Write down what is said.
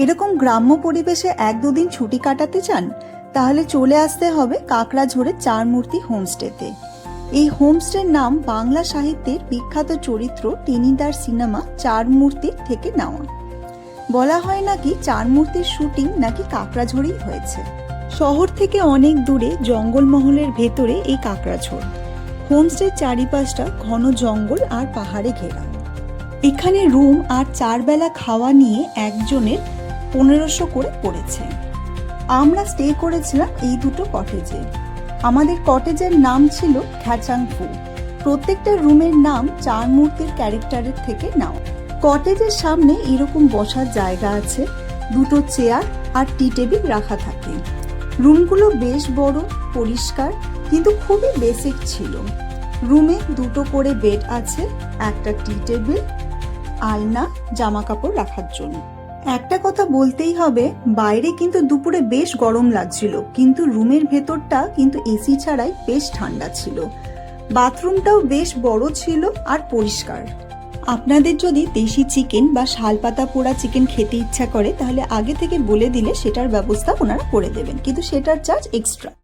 এরকম গ্রাম্য পরিবেশে 1-2 দিন ছুটি কাটাতে চান? তাহলে চলে আসতে হবে কাকড়াঝোড়ের চারমূর্তি হোমস্টেতে। এই হোমস্টের নাম বাংলা সাহিত্যের বিখ্যাত চরিত্র টেনিদার সিনেমা চারমূর্তির থেকে নেওয়া। বলা হয় নাকি চারমূর্তির শুটিং নাকি কাকড়াঝোড়েই হয়েছে। শহর থেকে অনেক দূরে জঙ্গলমহলের ভেতরে এই কাকড়াঝোড়। হোমস্টের চারিপাশটা ঘন জঙ্গল আর পাহাড়ে ঘেরা। এখানে রুম আর 4 বেলা খাওয়া নিয়ে একজনের 1500 করে পড়েছে। আমরা স্টে করেছিলাম এই দুটো কটেজে। আমাদের কটেজের নাম ছিল খ্যাচাংফু। প্রত্যেকটা রুমের নাম চারমূর্তির ক্যারেক্টারের থেকে নাও। কটেজের সামনে এরকম বসার জায়গা আছে, 2টো চেয়ার আর টি টেবিল রাখা থাকে। রুমগুলো বেশ বড়, পরিষ্কার, কিন্তু খুবই বেসিক ছিল। রুমে 2টো করে বেড আছে, একটা টি টেবিল, আয়না, জামা কাপড় রাখার জন্য। একটা কথা বলতেই হবে, বাইরে কিন্তু দুপুরে বেশ গরম লাগছিল, কিন্তু রুমের ভেতরটা কিন্তু এসি ছাড়াই বেশ ঠান্ডা ছিল। বাথরুমটাও বেশ বড় ছিল আর পরিষ্কার। আপনাদের যদি দেশি চিকেন বা শালপাতা পোড়া চিকেন খেতে ইচ্ছা করে তাহলে আগে থেকে বলে দিলে সেটার ব্যবস্থা ওনারা করে দেবেন, কিন্তু সেটার চার্জ এক্সট্রা।